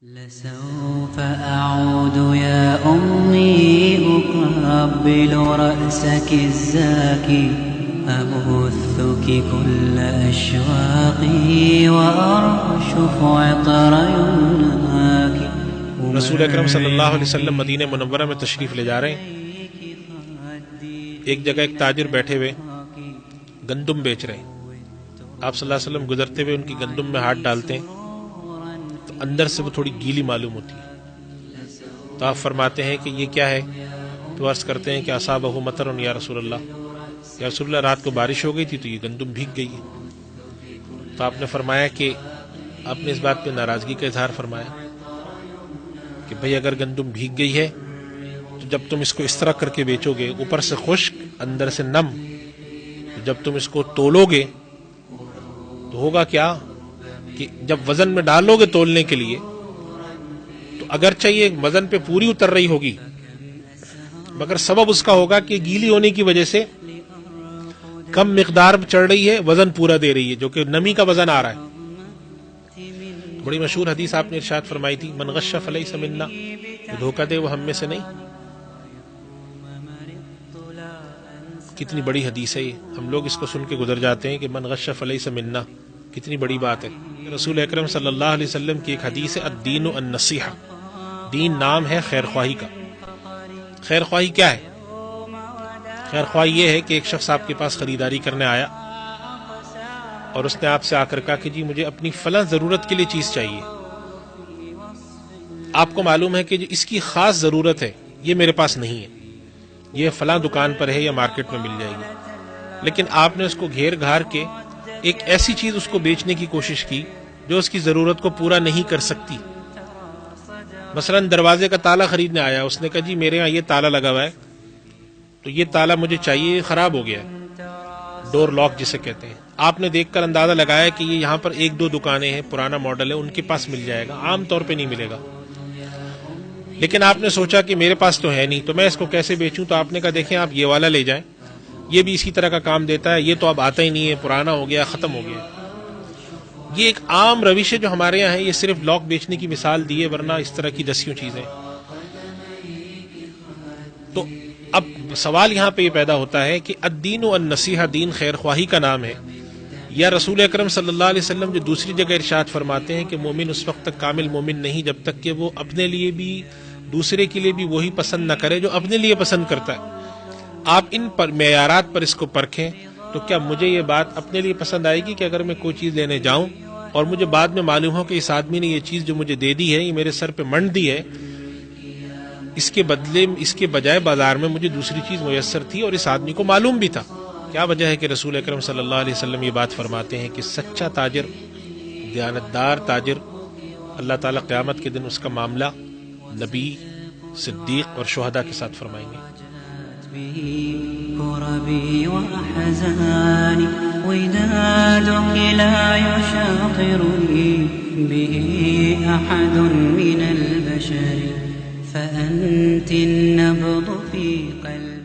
لسوف أعود يا أمي أقبل رأسك الزاكي أبثك كل أشواقي وأرشف عطر يمناك. رسول اکرم صلی اللہ علیہ وسلم مدینہ منورہ میں تشریف لے جا رہے ہیں. ایک جگہ ایک تاجر بیٹھے ہوئے گندم بیچ رہے ہیں. آپ صلی اللہ علیہ وسلم گزرتے ہوئے ان کی گندم میں ہاتھ ڈالتے ہیں تو اندر سے وہ تھوڑی گیلی معلوم ہوتی ہے. تو آپ فرماتے ہیں کہ یہ کیا ہے؟ تو عرض کرتے ہیں کہ اصابہ مطر یا رسول اللہ، یا رسول اللہ رات کو بارش ہو گئی تھی تو یہ گندم بھیگ گئی ہے. تو آپ نے فرمایا کہ آپ نے اس بات پہ ناراضگی کا اظہار فرمایا کہ بھئی اگر گندم بھیگ گئی ہے تو جب تم اس کو اس طرح کر کے بیچو گے، اوپر سے خشک اندر سے نم، تو جب تم اس کو تولو گے تو ہوگا کیا کہ جب وزن میں ڈالو گے تولنے کے لیے تو اگرچہ یہ وزن پہ پوری اتر رہی ہوگی مگر سبب اس کا ہوگا کہ گیلی ہونے کی وجہ سے کم مقدار چڑھ رہی ہے، وزن پورا دے رہی ہے، جو کہ نمی کا وزن آ رہا ہے. بڑی مشہور حدیث آپ نے ارشاد فرمائی تھی، من غش فلیس منا، جو دھوکہ دے وہ ہم میں سے نہیں. کتنی بڑی حدیث ہے یہ، ہم لوگ اس کو سن کے گزر جاتے ہیں کہ من غش فلیس منا، کتنی بڑی بات ہے. رسول اکرم صلی اللہ علیہ وسلم کی ایک حدیث ہے، الدین النصیحہ، دین نام ہے خیر خواہی کا. خیر خواہی کیا ہے؟ خیر خواہی یہ ہے کہ ایک شخص آپ کے پاس خریداری کرنے آیا اور اس نے آپ سے آ کر کہا کہ جی مجھے اپنی فلاں ضرورت کے لیے چیز چاہیے. آپ کو معلوم ہے کہ جو اس کی خاص ضرورت ہے یہ میرے پاس نہیں ہے، یہ فلاں دکان پر ہے یا مارکیٹ میں مل جائے گی. لیکن آپ نے اس کو گھیر گھار کے ایک ایسی چیز اس کو بیچنے کی کوشش کی جو اس کی ضرورت کو پورا نہیں کر سکتی. مثلا دروازے کا تالا خریدنے آیا، اس نے کہا جی میرے یہاں یہ تالا لگا ہوا ہے تو یہ تالا مجھے چاہیے، یہ خراب ہو گیا ہے، ڈور لاک جسے کہتے ہیں. آپ نے دیکھ کر اندازہ لگایا کہ یہ یہاں پر ایک دو دکانیں ہیں، پرانا ماڈل ہے، ان کے پاس مل جائے گا، عام طور پہ نہیں ملے گا. لیکن آپ نے سوچا کہ میرے پاس تو ہے نہیں تو میں اس کو کیسے بیچوں. تو آپ نے کہا دیکھیں آپ یہ والا لے جائیں، یہ بھی اسی طرح کا کام دیتا ہے، یہ تو اب آتا ہی نہیں ہے، پرانا ہو گیا، ختم ہو گیا. یہ ایک عام روش ہے جو ہمارے یہاں ہے. یہ صرف لاک بیچنے کی مثال دی ہے، ورنہ اس طرح کی دسیوں چیزیں. تو اب سوال یہاں پہ یہ پیدا ہوتا ہے کہ الدین والنصیحہ، دین خیر خواہی کا نام ہے، یا رسول اکرم صلی اللہ علیہ وسلم جو دوسری جگہ ارشاد فرماتے ہیں کہ مومن اس وقت تک کامل مومن نہیں جب تک کہ وہ اپنے لیے بھی دوسرے کے لیے بھی وہی پسند نہ کرے جو اپنے لیے پسند کرتا ہے. آپ ان پر معیارات پر اس کو پرکھیں تو کیا مجھے یہ بات اپنے لیے پسند آئے گی کہ اگر میں کوئی چیز لینے جاؤں اور مجھے بعد میں معلوم ہو کہ اس آدمی نے یہ چیز جو مجھے دے دی ہے یہ میرے سر پہ منڈ دی ہے، اس کے بدلے اس کے بجائے بازار میں مجھے دوسری چیز میسر تھی اور اس آدمی کو معلوم بھی تھا. کیا وجہ ہے کہ رسول اکرم صلی اللہ علیہ وسلم یہ بات فرماتے ہیں کہ سچا تاجر، دیانتدار تاجر، اللہ تعالیٰ قیامت کے دن اس کا معاملہ نبی، صدیق اور شہداء کے ساتھ فرمائیں گے. كربي وأحزاني ودادك لا يشاطرني به أحد من البشر فأنت النبض في قلبي.